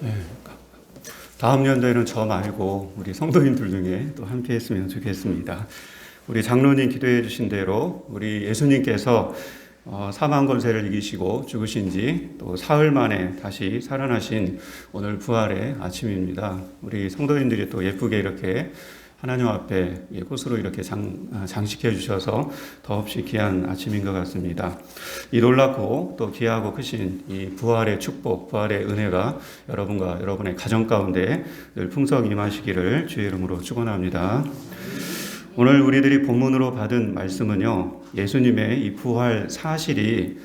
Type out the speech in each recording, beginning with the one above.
네. 다음 연도에는 저 말고 우리 성도님들 중에 또 함께 했으면 좋겠습니다. 우리 장로님 기도해 주신 대로 우리 예수님께서 사망 권세를 이기시고 죽으신 지 또 사흘 만에 다시 살아나신 오늘 부활의 아침입니다. 우리 성도님들이 또 예쁘게 이렇게 하나님 앞에 꽃으로 이렇게 장식해 주셔서 더없이 귀한 아침인 것 같습니다. 이 놀랍고 또 귀하고 크신 이 부활의 축복, 부활의 은혜가 여러분과 여러분의 가정 가운데 늘 풍성히 임하시기를 주의 이름으로 축원합니다. 오늘 우리들이 본문으로 받은 말씀은요, 예수님의 이 부활 사실이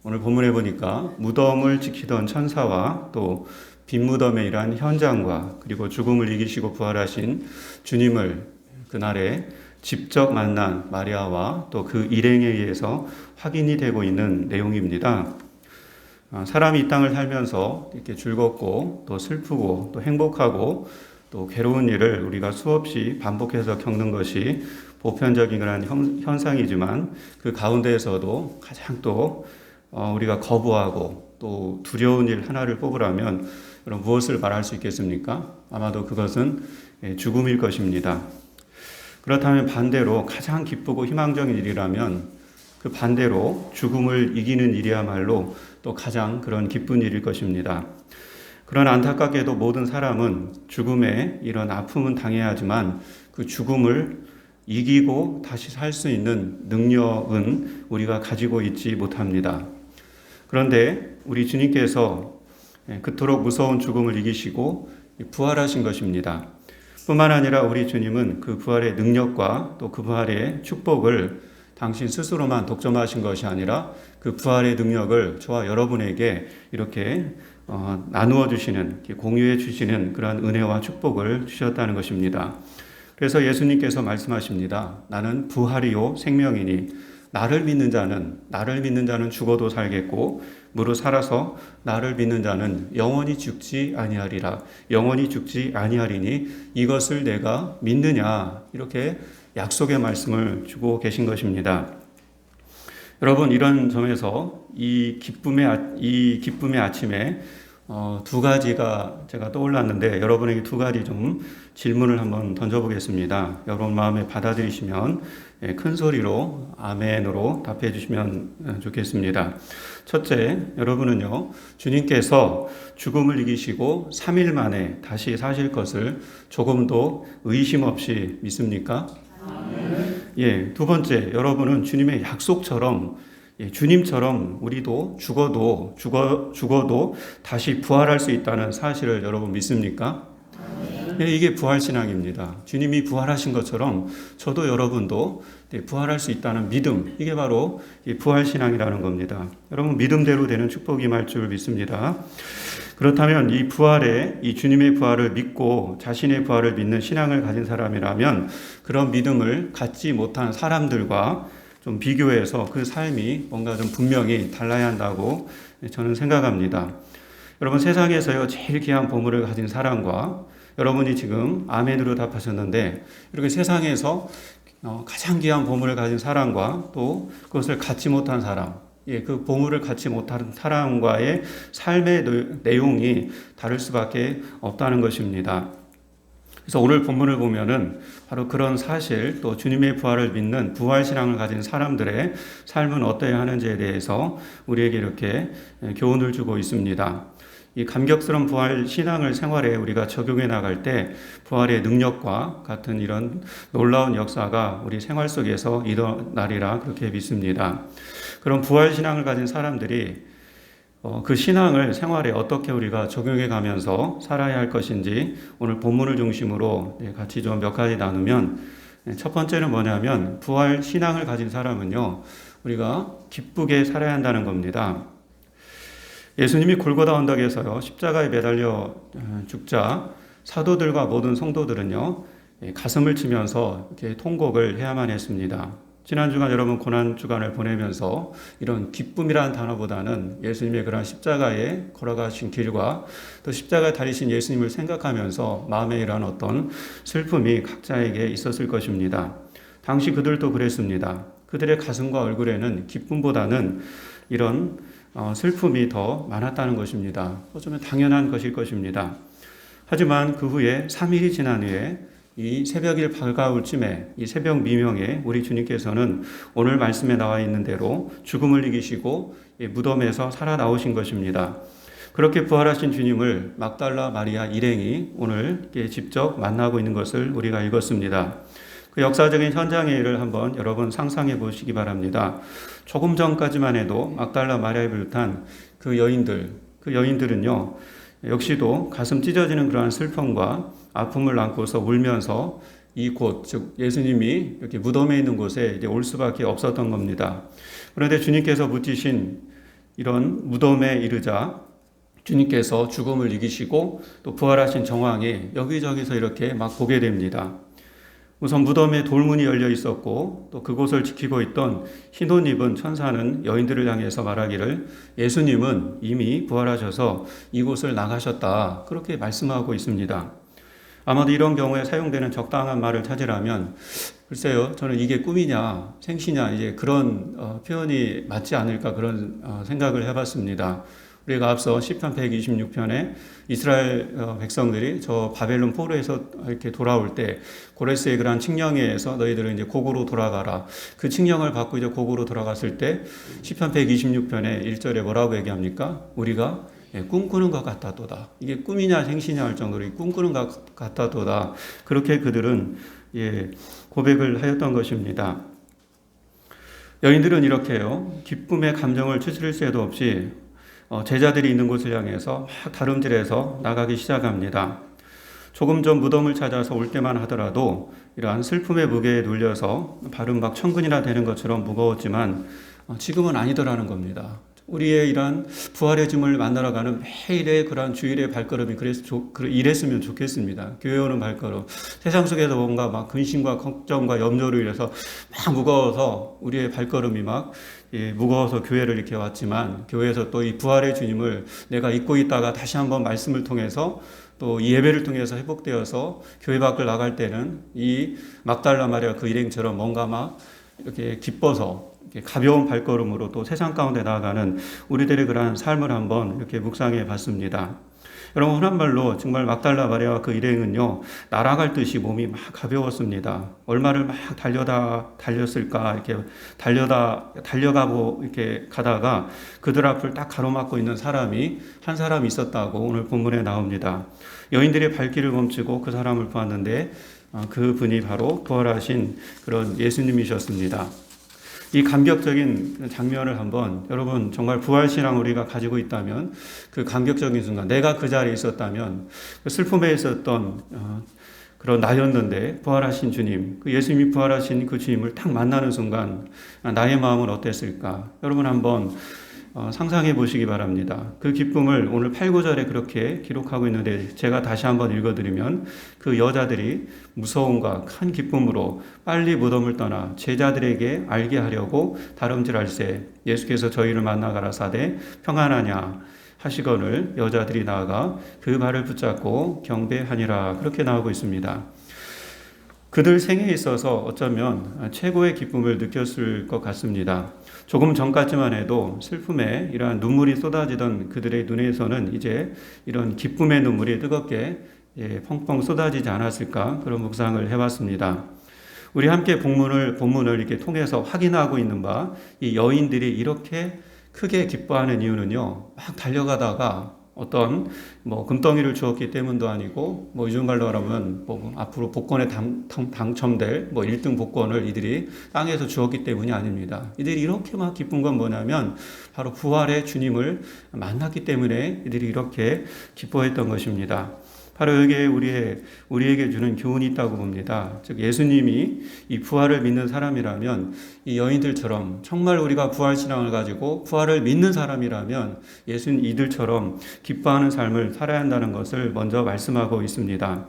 오늘 본문에 보니까 무덤을 지키던 천사와 또 빈무덤에 일한 현장과 그리고 죽음을 이기시고 부활하신 주님을 그날에 직접 만난 마리아와 또 그 일행에 의해서 확인이 되고 있는 내용입니다. 사람이 이 땅을 살면서 이렇게 즐겁고 또 슬프고 또 행복하고 또 괴로운 일을 우리가 수없이 반복해서 겪는 것이 보편적인 그런 현상이지만 그 가운데에서도 가장 또 우리가 거부하고 또 두려운 일 하나를 뽑으라면 그럼 무엇을 말할 수 있겠습니까? 아마도 그것은 죽음일 것입니다. 그렇다면 반대로 가장 기쁘고 희망적인 일이라면 그 반대로 죽음을 이기는 일이야말로 또 가장 그런 기쁜 일일 것입니다. 그러나 안타깝게도 모든 사람은 죽음에 이런 아픔은 당해야 하지만 그 죽음을 이기고 다시 살 수 있는 능력은 우리가 가지고 있지 못합니다. 그런데 우리 주님께서 그토록 무서운 죽음을 이기시고 부활하신 것입니다. 뿐만 아니라 우리 주님은 그 부활의 능력과 또 그 부활의 축복을 당신 스스로만 독점하신 것이 아니라 그 부활의 능력을 저와 여러분에게 이렇게 나누어 주시는, 공유해 주시는 그런 은혜와 축복을 주셨다는 것입니다. 그래서 예수님께서 말씀하십니다. 나는 부활이요 생명이니 나를 믿는 자는 죽어도 살겠고 무릇 살아서 나를 믿는 자는 영원히 죽지 아니하리라. 영원히 죽지 아니하리니 이것을 내가 믿느냐. 이렇게 약속의 말씀을 주고 계신 것입니다. 여러분, 이런 점에서 이 기쁨의 아침에 두 가지가 제가 떠올랐는데 여러분에게 두 가지 좀 질문을 한번 던져보겠습니다. 여러분 마음에 받아들이시면 큰 소리로 아멘으로 답해 주시면 좋겠습니다. 첫째, 여러분은요, 주님께서 죽음을 이기시고 3일 만에 다시 사실 것을 조금도 의심 없이 믿습니까? 예, 두 번째, 여러분은 주님의 약속처럼 주님처럼 우리도 죽어도 다시 부활할 수 있다는 사실을 여러분 믿습니까? 예, 이게 부활신앙입니다. 주님이 부활하신 것처럼 저도 여러분도 부활할 수 있다는 믿음, 이게 바로 부활신앙이라는 겁니다. 여러분 믿음대로 되는 축복이 임할 줄 믿습니다. 그렇다면 이 주님의 부활을 믿고 자신의 부활을 믿는 신앙을 가진 사람이라면 그런 믿음을 갖지 못한 사람들과 좀 비교해서 그 삶이 뭔가 좀 분명히 달라야 한다고 저는 생각합니다. 여러분 세상에서요 제일 귀한 보물을 가진 사람과 여러분이 지금 아멘으로 답하셨는데 이렇게 세상에서 가장 귀한 보물을 가진 사람과 또 그것을 갖지 못한 사람, 그 보물을 갖지 못한 사람과의 삶의 내용이 다를 수밖에 없다는 것입니다. 그래서 오늘 본문을 보면은 바로 그런 사실 또 주님의 부활을 믿는 부활신앙을 가진 사람들의 삶은 어떠해야 하는지에 대해서 우리에게 이렇게 교훈을 주고 있습니다. 이 감격스러운 부활 신앙을 생활에 우리가 적용해 나갈 때 부활의 능력과 같은 이런 놀라운 역사가 우리 생활 속에서 일어나리라 그렇게 믿습니다. 그런 부활 신앙을 가진 사람들이 그 신앙을 생활에 어떻게 우리가 적용해 가면서 살아야 할 것인지 오늘 본문을 중심으로 같이 좀 몇 가지 나누면 첫 번째는 뭐냐면 부활 신앙을 가진 사람은요 우리가 기쁘게 살아야 한다는 겁니다. 예수님이 골고다 언덕에서요 십자가에 매달려 죽자 사도들과 모든 성도들은요 가슴을 치면서 이렇게 통곡을 해야만 했습니다. 지난 주간 여러분 고난 주간을 보내면서 이런 기쁨이라는 단어보다는 예수님의 그런 십자가에 걸어가신 길과 또 십자가에 달리신 예수님을 생각하면서 마음에 이런 어떤 슬픔이 각자에게 있었을 것입니다. 당시 그들도 그랬습니다. 그들의 가슴과 얼굴에는 기쁨보다는 이런 슬픔이 더 많았다는 것입니다. 어쩌면 당연한 것일 것입니다. 하지만 그 후에 3일이 지난 후에 이 새벽일 밝아올 쯤에 이 새벽 미명에 우리 주님께서는 오늘 말씀에 나와 있는 대로 죽음을 이기시고 무덤에서 살아나오신 것입니다. 그렇게 부활하신 주님을 막달라 마리아 일행이 오늘 직접 만나고 있는 것을 우리가 읽었습니다. 그 역사적인 현장의 일을 한번 여러분 상상해 보시기 바랍니다. 조금 전까지만 해도 막달라 마리아를 비롯한 그 여인들은요, 역시도 가슴 찢어지는 그러한 슬픔과 아픔을 안고서 울면서 이곳, 즉 예수님이 이렇게 무덤에 있는 곳에 이제 올 수밖에 없었던 겁니다. 그런데 주님께서 묻히신 이런 무덤에 이르자 주님께서 죽음을 이기시고 또 부활하신 정황이 여기저기서 이렇게 막 보게 됩니다. 우선 무덤에 돌문이 열려 있었고 또 그곳을 지키고 있던 흰 옷 입은 천사는 여인들을 향해서 말하기를 예수님은 이미 부활하셔서 이곳을 나가셨다, 그렇게 말씀하고 있습니다. 아마도 이런 경우에 사용되는 적당한 말을 찾으라면 글쎄요, 저는 이게 꿈이냐 생시냐 이제 그런 표현이 맞지 않을까 그런 생각을 해봤습니다. 우리가 앞서 시편 126편에 이스라엘 백성들이 저 바벨론 포로에서 이렇게 돌아올 때 고레스의 그러한 칙령에 의해서 너희들은 이제 고국으로 돌아가라. 그 칙령을 받고 이제 고국으로 돌아갔을 때 시편 126편에 1절에 뭐라고 얘기합니까? 우리가 꿈꾸는 것 같다도다. 이게 꿈이냐 생시냐 할 정도로 꿈꾸는 것 같다도다. 그렇게 그들은 고백을 하였던 것입니다. 여인들은 이렇게요, 기쁨의 감정을 추스릴 새도 없이 제자들이 있는 곳을 향해서 막 다름질해서 나가기 시작합니다. 조금 전 무덤을 찾아서 올 때만 하더라도 이러한 슬픔의 무게에 눌려서 발은 막 천근이나 되는 것처럼 무거웠지만 지금은 아니더라는 겁니다. 우리의 이러한 부활의 주님을 만나러 가는 매일의 그러한 주일의 발걸음이 이랬으면 좋겠습니다. 교회 오는 발걸음. 세상 속에서 뭔가 막 근심과 걱정과 염려로 인해서 막 무거워서 우리의 발걸음이 막 무거워서 교회를 이렇게 왔지만 교회에서 또 이 부활의 주님을 내가 잊고 있다가 다시 한번 말씀을 통해서 또 이 예배를 통해서 회복되어서 교회 밖을 나갈 때는 이 막달라 마리아 그 일행처럼 뭔가 막 이렇게 기뻐서 가벼운 발걸음으로 또 세상 가운데 나아가는 우리들의 그러한 삶을 한번 이렇게 묵상해 봤습니다. 여러분, 흔한 말로 정말 막달라 마리아와 그 일행은요, 날아갈 듯이 몸이 막 가벼웠습니다. 얼마를 막 달렸을까, 이렇게 달려가고 이렇게 가다가 그들 앞을 딱 가로막고 있는 사람이 한 사람 있었다고 오늘 본문에 나옵니다. 여인들의 발길을 멈추고 그 사람을 보았는데 그 분이 바로 부활하신 그런 예수님이셨습니다. 이 감격적인 장면을 한번 여러분 정말 부활신앙 우리가 가지고 있다면 그 감격적인 순간 내가 그 자리에 있었다면 그 슬픔에 있었던 그런 나였는데 부활하신 주님, 그 예수님이 부활하신 그 주님을 딱 만나는 순간 나의 마음은 어땠을까? 여러분 한번 상상해 보시기 바랍니다. 그 기쁨을 오늘 8, 9절에 그렇게 기록하고 있는데 제가 다시 한번 읽어드리면 그 여자들이 무서움과 큰 기쁨으로 빨리 무덤을 떠나 제자들에게 알게 하려고 다름질할새 예수께서 저희를 만나 가라사대 평안하냐 하시거늘 여자들이 나아가 그 발을 붙잡고 경배하니라, 그렇게 나오고 있습니다. 그들 생에 있어서 어쩌면 최고의 기쁨을 느꼈을 것 같습니다. 조금 전까지만 해도 슬픔에 이러한 눈물이 쏟아지던 그들의 눈에서는 이제 이런 기쁨의 눈물이 뜨겁게 펑펑 쏟아지지 않았을까, 그런 묵상을 해봤습니다. 우리 함께 본문을 이렇게 통해서 확인하고 있는 바, 이 여인들이 이렇게 크게 기뻐하는 이유는요, 막 달려가다가 어떤 금덩이를 주었기 때문도 아니고 요즘 말로 하면 앞으로 복권에 당첨될 1등 복권을 이들이 땅에서 주었기 때문이 아닙니다. 이들이 이렇게 막 기쁜 건 뭐냐면 바로 부활의 주님을 만났기 때문에 이들이 이렇게 기뻐했던 것입니다. 바로 여기에 우리에게 주는 교훈이 있다고 봅니다. 즉 예수님이 이 부활을 믿는 사람이라면 이 여인들처럼 정말 우리가 부활신앙을 가지고 부활을 믿는 사람이라면 예수님 이들처럼 기뻐하는 삶을 살아야 한다는 것을 먼저 말씀하고 있습니다.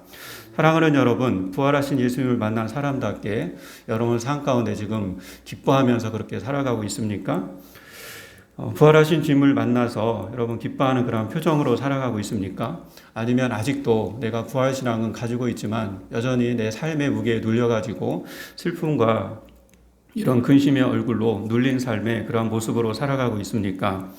사랑하는 여러분, 부활하신 예수님을 만난 사람답게 여러분 삶 가운데 지금 기뻐하면서 그렇게 살아가고 있습니까? 부활하신 주님을 만나서 여러분 기뻐하는 그런 표정으로 살아가고 있습니까? 아니면 아직도 내가 부활신앙은 가지고 있지만 여전히 내 삶의 무게에 눌려가지고 슬픔과 이런 근심의 얼굴로 눌린 삶의 그러한 모습으로 살아가고 있습니까?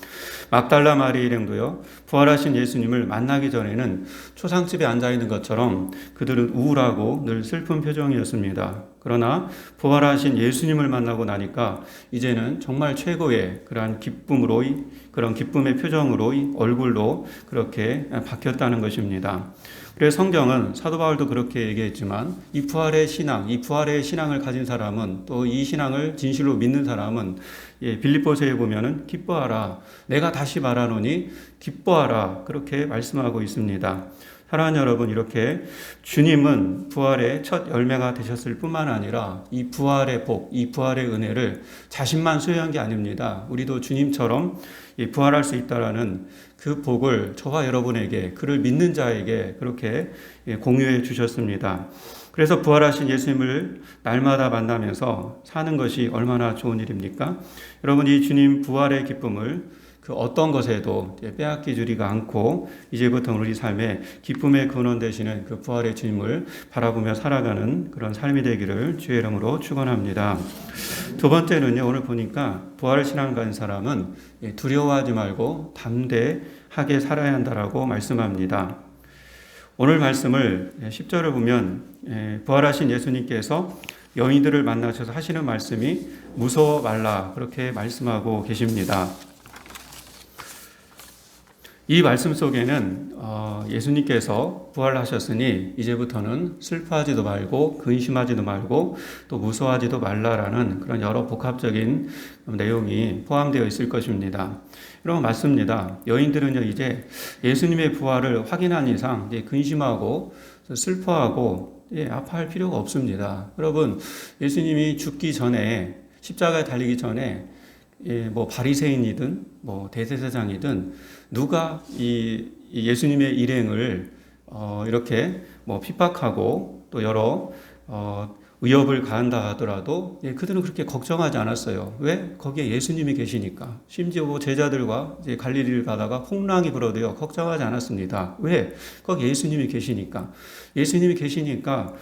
막달라 마리 일행도요, 부활하신 예수님을 만나기 전에는 초상집에 앉아 있는 것처럼 그들은 우울하고 늘 슬픈 표정이었습니다. 그러나 부활하신 예수님을 만나고 나니까 이제는 정말 최고의 그러한 기쁨으로, 그런 기쁨의 표정으로 얼굴로 그렇게 바뀌었다는 것입니다. 그래서 성경은 사도 바울도 그렇게 얘기했지만 이 부활의 신앙, 이 부활의 신앙을 가진 사람은, 또 이 신앙을 진실로 믿는 사람은 빌립보서에 보면은 기뻐하라, 내가 다시 말하노니 기뻐하라, 그렇게 말씀하고 있습니다. 사랑하는 여러분, 이렇게 주님은 부활의 첫 열매가 되셨을 뿐만 아니라 이 부활의 복, 이 부활의 은혜를 자신만 소유한 게 아닙니다. 우리도 주님처럼 부활할 수 있다라는 그 복을 저와 여러분에게, 그를 믿는 자에게 그렇게 공유해 주셨습니다. 그래서 부활하신 예수님을 날마다 만나면서 사는 것이 얼마나 좋은 일입니까? 여러분, 이 주님 부활의 기쁨을 그 어떤 것에도 빼앗기 주리가 않고 이제부터 우리 삶에 기쁨의 근원 되시는 그 부활의 주님을 바라보며 살아가는 그런 삶이 되기를 주의 이름으로 축원합니다. 두 번째는요, 오늘 보니까 부활 신앙을 가진 사람은 두려워하지 말고 담대하게 살아야 한다라고 말씀합니다. 오늘 말씀을 10절을 보면 부활하신 예수님께서 여인들을 만나셔서 하시는 말씀이 무서워 말라, 그렇게 말씀하고 계십니다. 이 말씀 속에는 예수님께서 부활하셨으니 이제부터는 슬퍼하지도 말고 근심하지도 말고 또 무서워하지도 말라라는 그런 여러 복합적인 내용이 포함되어 있을 것입니다. 여러분, 맞습니다. 여인들은요, 이제 예수님의 부활을 확인한 이상 이제 근심하고 슬퍼하고 아파할 필요가 없습니다. 여러분, 예수님이 죽기 전에, 십자가에 달리기 전에 뭐 바리새인이든 뭐 대제사장이든 누가 이 예수님의 일행을 이렇게 뭐 핍박하고 또 여러 위협을 가한다 하더라도 그들은 그렇게 걱정하지 않았어요. 왜? 거기에 예수님이 계시니까. 심지어 제자들과 이제 갈릴리를 가다가 풍랑이 불어도요, 걱정하지 않았습니다. 왜? 거기 예수님이 계시니까. 예수님이 계시니까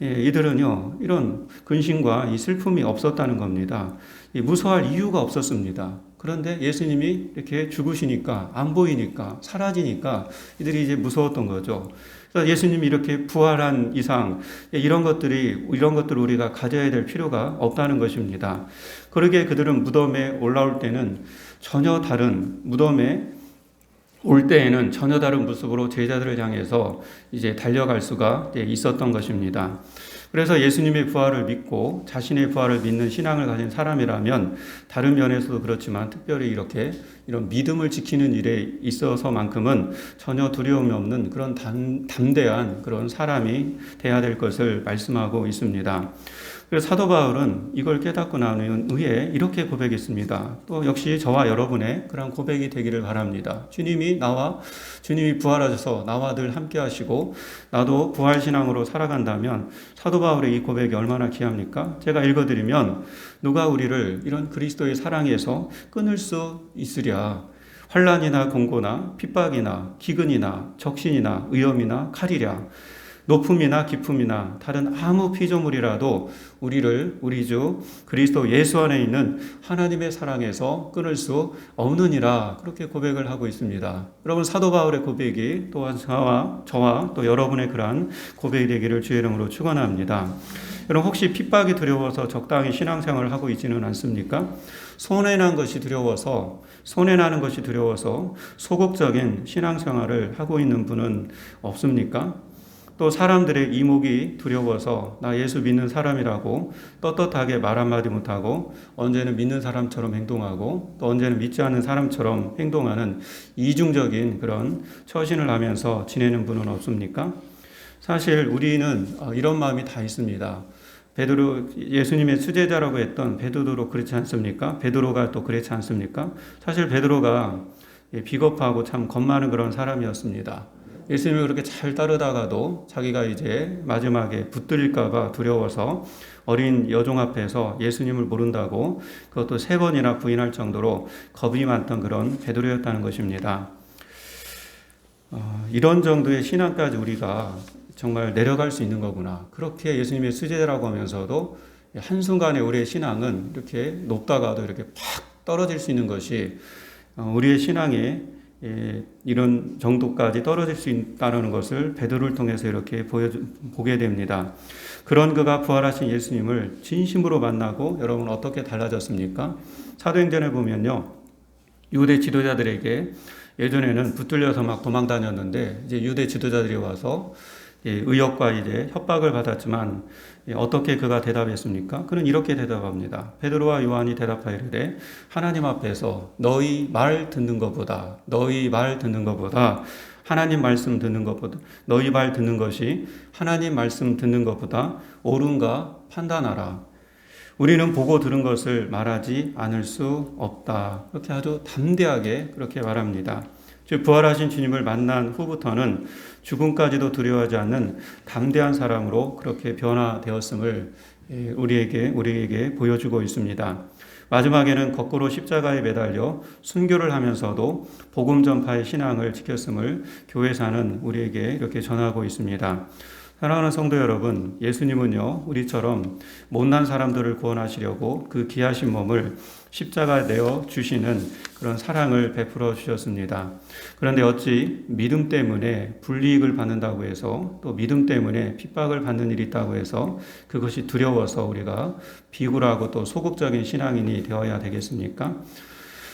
이들은요, 이런 근심과 이 슬픔이 없었다는 겁니다. 무서워할 이유가 없었습니다. 그런데 예수님이 이렇게 죽으시니까, 안 보이니까, 사라지니까 이들이 이제 무서웠던 거죠. 그래서 예수님이 이렇게 부활한 이상 이런 것들을 우리가 가져야 될 필요가 없다는 것입니다. 그러게 그들은 무덤에 올라올 때는 전혀 다른, 무덤에 올 때에는 전혀 다른 모습으로 제자들을 향해서 이제 달려갈 수가 있었던 것입니다. 그래서 예수님의 부활을 믿고 자신의 부활을 믿는 신앙을 가진 사람이라면 다른 면에서도 그렇지만 특별히 이런 믿음을 지키는 일에 있어서만큼은 전혀 두려움이 없는 그런 담대한 그런 사람이 돼야 될 것을 말씀하고 있습니다. 그래서 사도 바울은 이걸 깨닫고 나는 후에 이렇게 고백했습니다. 또 역시 저와 여러분의 그런 고백이 되기를 바랍니다. 주님이 부활하셔서 나와 늘 함께 하시고 나도 부활신앙으로 살아간다면 사도 바울의 이 고백이 얼마나 귀합니까? 제가 읽어드리면 누가 우리를 이런 그리스도의 사랑에서 끊을 수 있으랴. 환난이나 공고나 핍박이나 기근이나 적신이나 위험이나 칼이랴. 높음이나 깊음이나 다른 아무 피조물이라도 우리를 우리 주 그리스도 예수 안에 있는 하나님의 사랑에서 끊을 수 없느니라, 그렇게 고백을 하고 있습니다. 여러분, 사도 바울의 고백이 또한 저와 또 여러분의 그러한 고백이 되기를 주의 이름으로 축원합니다. 여러분, 혹시 핍박이 두려워서 적당히 신앙생활을 하고 있지는 않습니까? 손해나는 것이 두려워서 소극적인 신앙생활을 하고 있는 분은 없습니까? 또 사람들의 이목이 두려워서 나 예수 믿는 사람이라고 떳떳하게 말 한마디 못하고 언제는 믿는 사람처럼 행동하고 또 언제는 믿지 않는 사람처럼 행동하는 이중적인 그런 처신을 하면서 지내는 분은 없습니까? 사실 우리는 이런 마음이 다 있습니다. 예수님의 수제자라고 했던 베드로도 그렇지 않습니까? 베드로가 또 그렇지 않습니까? 사실 베드로가 비겁하고 참 겁 많은 그런 사람이었습니다. 예수님을 그렇게 잘 따르다가도 자기가 이제 마지막에 붙들릴까봐 두려워서 어린 여종 앞에서 예수님을 모른다고 그것도 3번이나 부인할 정도로 겁이 많던 그런 베드로였다는 것입니다. 이런 정도의 신앙까지 우리가 정말 내려갈 수 있는 거구나. 그렇게 예수님의 수제자라고 하면서도 한순간에 우리의 신앙은 이렇게 높다가도 이렇게 팍 떨어질 수 있는 것이 우리의 신앙에 이런 정도까지 떨어질 수 있다는 것을 베드로를 통해서 이렇게 보게 됩니다. 그런 그가 부활하신 예수님을 진심으로 만나고 여러분 어떻게 달라졌습니까? 사도행전에 보면요. 유대 지도자들에게 예전에는 붙들려서 막 도망 다녔는데 이제 유대 지도자들이 와서 의역과 이제 협박을 받았지만 어떻게 그가 대답했습니까? 그는 이렇게 대답합니다. 베드로와 요한이 대답하이르되 하나님 앞에서 너희 말 듣는 것보다 하나님 말씀 듣는 것보다 너희 말 듣는 것이 하나님 말씀 듣는 것보다 옳은가 판단하라. 우리는 보고 들은 것을 말하지 않을 수 없다. 그렇게 아주 담대하게 그렇게 말합니다. 즉 부활하신 주님을 만난 후부터는 죽음까지도 두려워하지 않는 담대한 사람으로 그렇게 변화되었음을 우리에게 보여주고 있습니다. 마지막에는 거꾸로 십자가에 매달려 순교를 하면서도 복음 전파의 신앙을 지켰음을 교회사는 우리에게 이렇게 전하고 있습니다. 사랑하는 성도 여러분, 예수님은요, 우리처럼 못난 사람들을 구원하시려고 그 귀하신 몸을 십자가에 내어 주시는 그런 사랑을 베풀어 주셨습니다. 그런데 어찌 믿음 때문에 불이익을 받는다고 해서 또 믿음 때문에 핍박을 받는 일이 있다고 해서 그것이 두려워서 우리가 비굴하고 또 소극적인 신앙인이 되어야 되겠습니까?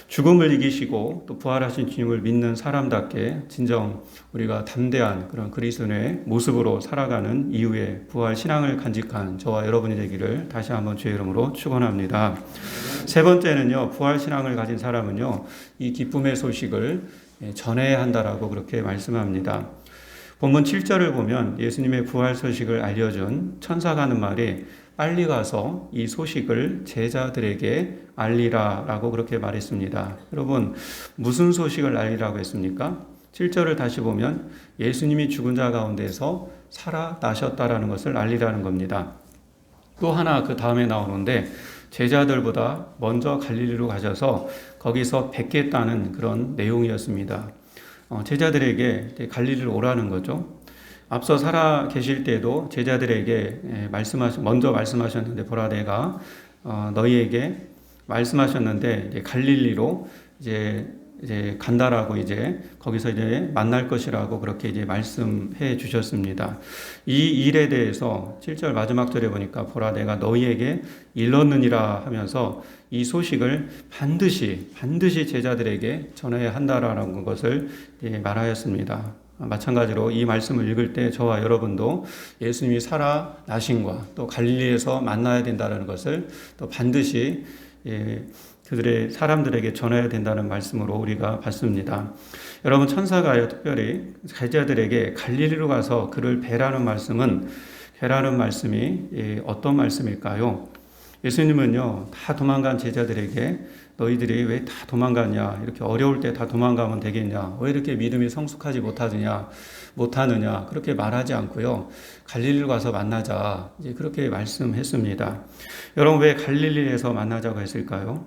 죽음을 이기시고 또 부활하신 주님을 믿는 사람답게 진정 우리가 담대한 그런 그리스도의 모습으로 살아가는 이후에 부활 신앙을 간직한 저와 여러분이 되기를 다시 한번 주의 이름으로 축원합니다. 세 번째는요, 부활 신앙을 가진 사람은요, 이 기쁨의 소식을 전해야 한다라고 그렇게 말씀합니다. 본문 7절을 보면 예수님의 부활 소식을 알려준 천사가 하는 말이 빨리 가서 이 소식을 제자들에게 알리라라고 그렇게 말했습니다. 여러분, 무슨 소식을 알리라고 했습니까? 7절을 다시 보면 예수님이 죽은 자 가운데서 살아나셨다라는 것을 알리라는 겁니다. 또 하나 그 다음에 나오는데 제자들보다 먼저 갈릴리로 가셔서 거기서 뵙겠다는 그런 내용이었습니다. 제자들에게 갈릴리로 오라는 거죠. 앞서 살아 계실 때도 제자들에게 먼저 말씀하셨는데 보라 내가 너희에게 말씀하셨는데 이제 갈릴리로 이제 간다라고 이제 거기서 이제 만날 것이라고 그렇게 이제 말씀해 주셨습니다. 이 일에 대해서 7절 마지막 절에 보니까 보라 내가 너희에게 일렀느니라 하면서 이 소식을 반드시 제자들에게 전해야 한다라는 것을 말하였습니다. 마찬가지로 이 말씀을 읽을 때 저와 여러분도 예수님이 살아나심과 또 갈릴리에서 만나야 된다는 것을 또 반드시 그들의 사람들에게 전해야 된다는 말씀으로 우리가 봤습니다. 여러분 천사가 특별히 제자들에게 갈릴리로 가서 그를 뵈라는 말씀이 어떤 말씀일까요? 예수님은요 다 도망간 제자들에게 너희들이 왜 다 도망가냐, 이렇게 어려울 때 다 도망가면 되겠냐, 왜 이렇게 믿음이 성숙하지 못하느냐 그렇게 말하지 않고요, 갈릴리로 가서 만나자 이제 그렇게 말씀했습니다. 여러분 왜 갈릴리에서 만나자고 했을까요?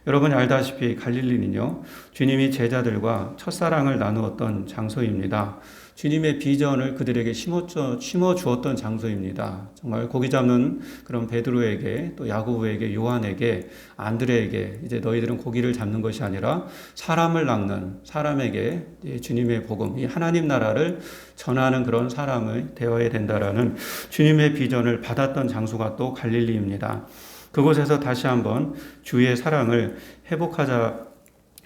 여러분이 알다시피 갈릴리는요 주님이 제자들과 첫사랑을 나누었던 장소입니다. 주님의 비전을 그들에게 심어 주었던 장소입니다. 정말 고기 잡는 그런 베드로에게 또 야고보에게 요한에게 안드레에게 이제 너희들은 고기를 잡는 것이 아니라 사람을 낚는 사람에게 주님의 복음, 이 하나님 나라를 전하는 그런 사람이 되어야 된다라는 주님의 비전을 받았던 장소가 또 갈릴리입니다. 그곳에서 다시 한번 주의 사랑을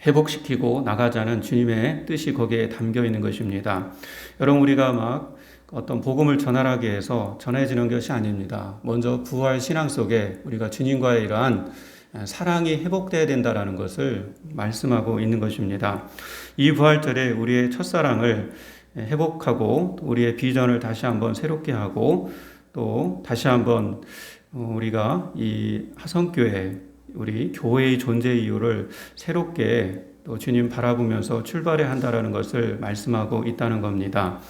회복시키고 나가자는 주님의 뜻이 거기에 담겨 있는 것입니다. 여러분 우리가 막 어떤 복음을 전하기 위해서 전해지는 것이 아닙니다. 먼저 부활 신앙 속에 우리가 주님과의 이러한 사랑이 회복되어야 된다는 것을 말씀하고 있는 것입니다. 이 부활절에 우리의 첫사랑을 회복하고 우리의 비전을 다시 한번 새롭게 하고 또 다시 한번 우리가 이 하성교회 우리 교회의 존재 이유를 새롭게 또 주님 바라보면서 출발해야 한다는 것을 말씀하고 있다는 겁니다.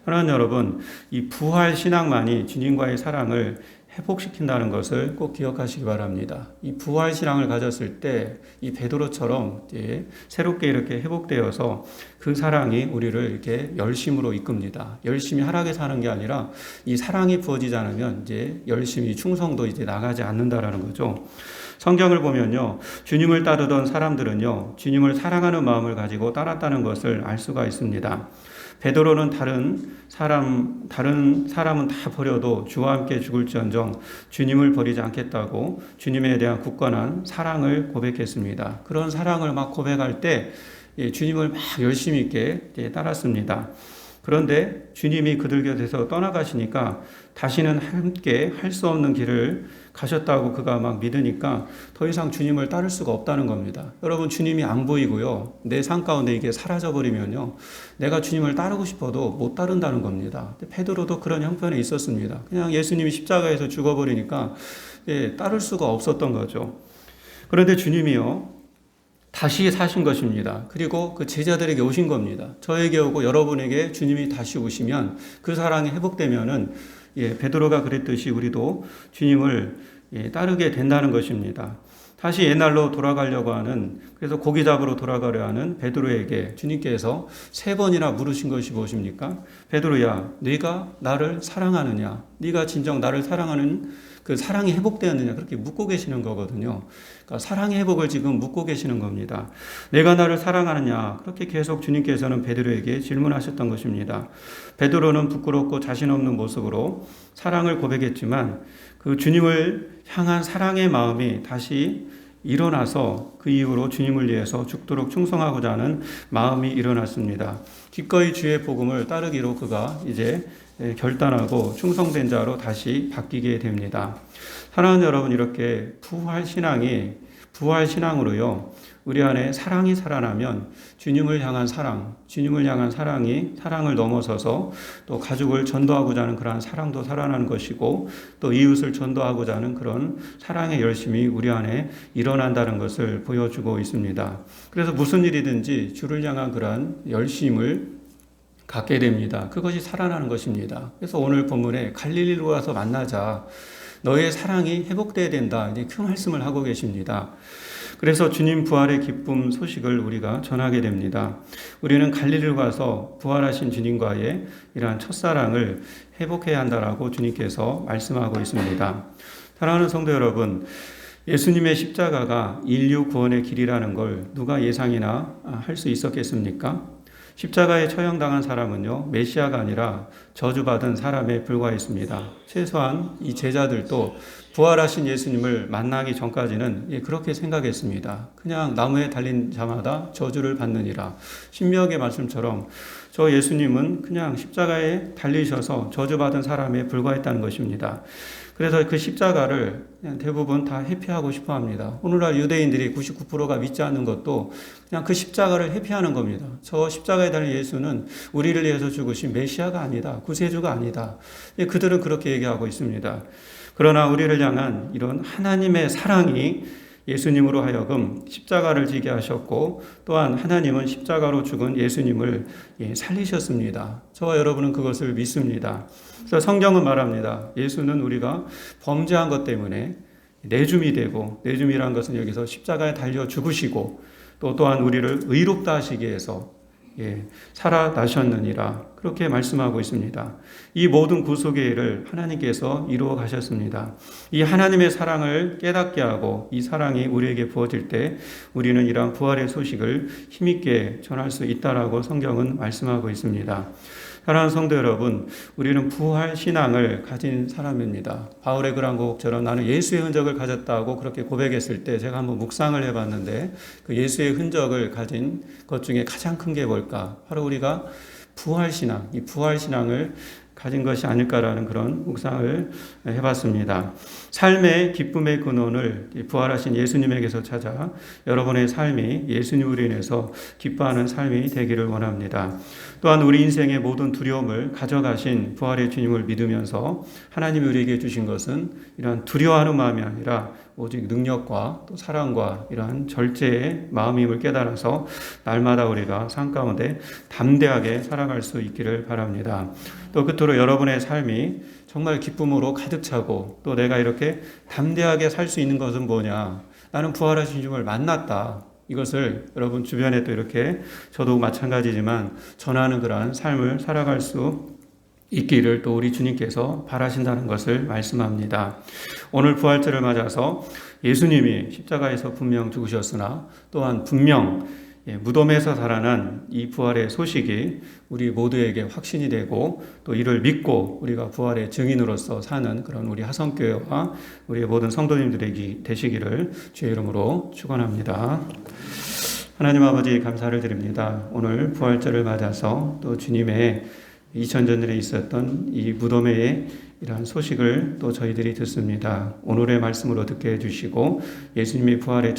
사랑하는 여러분, 이 부활 신앙만이 주님과의 사랑을 회복시킨다는 것을 꼭 기억하시기 바랍니다. 이 부활 신앙을 가졌을 때 이 베드로처럼 새롭게 이렇게 회복되어서 그 사랑이 우리를 이렇게 열심으로 이끕니다. 열심히 하락에 사는 게 아니라 이 사랑이 부어지지 않으면 이제 열심히 충성도 이제 나가지 않는다라는 거죠. 성경을 보면요, 주님을 따르던 사람들은요, 주님을 사랑하는 마음을 가지고 따랐다는 것을 알 수가 있습니다. 베드로는 다른 사람은 다 버려도 주와 함께 죽을지언정 주님을 버리지 않겠다고 주님에 대한 굳건한 사랑을 고백했습니다. 그런 사랑을 막 고백할 때 주님을 막 열심히 있게 따랐습니다. 그런데 주님이 그들 곁에서 떠나가시니까 다시는 함께 할 수 없는 길을 가셨다고 그가 막 믿으니까 더 이상 주님을 따를 수가 없다는 겁니다. 여러분, 주님이 안 보이고요, 내 삶 가운데 이게 사라져버리면요, 내가 주님을 따르고 싶어도 못 따른다는 겁니다. 베드로도 그런 형편에 있었습니다. 그냥 예수님이 십자가에서 죽어버리니까 따를 수가 없었던 거죠. 그런데 주님이요, 다시 사신 것입니다. 그리고 그 제자들에게 오신 겁니다. 저에게 오고 여러분에게 주님이 다시 오시면 그 사랑이 회복되면은 베드로가 그랬듯이 우리도 주님을 따르게 된다는 것입니다. 다시 옛날로 돌아가려고 하는, 그래서 고기 잡으러 돌아가려 하는 베드로에게 주님께서 3번이나 물으신 것이 무엇입니까? 베드로야, 네가 나를 사랑하느냐? 네가 진정 나를 사랑하는 그 사랑이 회복되었느냐? 그렇게 묻고 계시는 거거든요. 그러니까 사랑의 회복을 지금 묻고 계시는 겁니다. 내가 나를 사랑하느냐? 그렇게 계속 주님께서는 베드로에게 질문하셨던 것입니다. 베드로는 부끄럽고 자신 없는 모습으로 사랑을 고백했지만 그 주님을 향한 사랑의 마음이 다시 일어나서 그 이후로 주님을 위해서 죽도록 충성하고자 하는 마음이 일어났습니다. 기꺼이 주의 복음을 따르기로 그가 이제 결단하고 충성된 자로 다시 바뀌게 됩니다. 사랑하는 여러분, 이렇게 부활 신앙으로요, 우리 안에 사랑이 살아나면 주님을 향한 사랑을 넘어서서 또 가족을 전도하고자 하는 그러한 사랑도 살아나는 것이고, 또 이웃을 전도하고자 하는 그런 사랑의 열심이 우리 안에 일어난다는 것을 보여주고 있습니다. 그래서 무슨 일이든지 주를 향한 그러한 열심을 갖게 됩니다. 그것이 살아나는 것입니다. 그래서 오늘 본문에 갈릴리로 와서 만나자, 너의 사랑이 회복돼야 된다, 이제 그 말씀을 하고 계십니다. 그래서 주님 부활의 기쁨 소식을 우리가 전하게 됩니다. 우리는 갈릴리로 가서 부활하신 주님과의 이러한 첫사랑을 회복해야 한다라고 주님께서 말씀하고 있습니다. 사랑하는 성도 여러분, 예수님의 십자가가 인류 구원의 길이라는 걸 누가 예상이나 할 수 있었겠습니까? 십자가에 처형당한 사람은요, 메시아가 아니라 저주받은 사람에 불과했습니다. 최소한 이 제자들도 부활하신 예수님을 만나기 전까지는 그렇게 생각했습니다. 그냥 나무에 달린 자마다 저주를 받느니라. 신명의 말씀처럼 저 예수님은 그냥 십자가에 달리셔서 저주받은 사람에 불과했다는 것입니다. 그래서 그 십자가를 그냥 대부분 다 회피하고 싶어 합니다. 오늘날 유대인들이 99%가 믿지 않는 것도 그냥 그 십자가를 회피하는 겁니다. 저 십자가에 달린 예수는 우리를 위해서 죽으신 메시아가 아니다, 구세주가 아니다. 그들은 그렇게 얘기하고 있습니다. 그러나 우리를 향한 이런 하나님의 사랑이 예수님으로 하여금 십자가를 지게 하셨고, 또한 하나님은 십자가로 죽은 예수님을 살리셨습니다. 저와 여러분은 그것을 믿습니다. 그래서 성경은 말합니다. 예수는 우리가 범죄한 것 때문에 내줌이 되고, 내줌이라는 것은 여기서 십자가에 달려 죽으시고, 또한 우리를 의롭다 하시기 위해서 살아나셨느니라, 그렇게 말씀하고 있습니다. 이 모든 구속의 일을 하나님께서 이루어 가셨습니다. 이 하나님의 사랑을 깨닫게 하고 이 사랑이 우리에게 부어질 때 우리는 이러한 부활의 소식을 힘있게 전할 수 있다라고 성경은 말씀하고 있습니다. 사랑하는 성도 여러분, 우리는 부활 신앙을 가진 사람입니다. 바울의 글 한 곡처럼 나는 예수의 흔적을 가졌다고 그렇게 고백했을 때 제가 한번 묵상을 해봤는데, 그 예수의 흔적을 가진 것 중에 가장 큰 게 뭘까? 바로 우리가 부활 신앙, 이 부활 신앙을 가진 것이 아닐까라는 그런 묵상을 해봤습니다. 삶의 기쁨의 근원을 부활하신 예수님에게서 찾아 여러분의 삶이 예수님으로 인해서 기뻐하는 삶이 되기를 원합니다. 또한 우리 인생의 모든 두려움을 가져가신 부활의 주님을 믿으면서 하나님이 우리에게 주신 것은 이러한 두려워하는 마음이 아니라 오직 능력과 또 사랑과 이러한 절제의 마음임을 깨달아서 날마다 우리가 삶 가운데 담대하게 살아갈 수 있기를 바랍니다. 또 끝으로 여러분의 삶이 정말 기쁨으로 가득 차고 또 내가 이렇게 담대하게 살 수 있는 것은 뭐냐? 나는 부활하신 주님을 만났다. 이것을 여러분 주변에 또 이렇게 저도 마찬가지지만 전하는 그러한 삶을 살아갈 수 있기를 또 우리 주님께서 바라신다는 것을 말씀합니다. 오늘 부활절을 맞아서 예수님이 십자가에서 분명 죽으셨으나 또한 분명 무덤에서 살아난 이 부활의 소식이 우리 모두에게 확신이 되고 또 이를 믿고 우리가 부활의 증인으로서 사는 그런 우리 하성교회와 우리 모든 성도님들에게 되시기를 주의 이름으로 축원합니다. 하나님 아버지 감사를 드립니다. 오늘 부활절을 맞아서 또 주님의 2000년 전에 있었던 이 무덤의 이러한 소식을 또 저희들이 듣습니다. 오늘의 말씀으로 듣게 해주시고 예수님이 부활의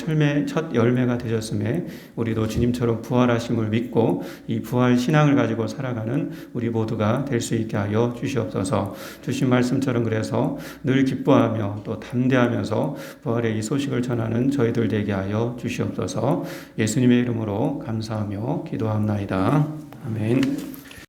첫 열매가 되셨음에 우리도 주님처럼 부활하심을 믿고 이 부활 신앙을 가지고 살아가는 우리 모두가 될 수 있게 하여 주시옵소서. 주신 말씀처럼 그래서 늘 기뻐하며 또 담대하면서 부활의 이 소식을 전하는 저희들 되게 하여 주시옵소서. 예수님의 이름으로 감사하며 기도합나이다. 아멘.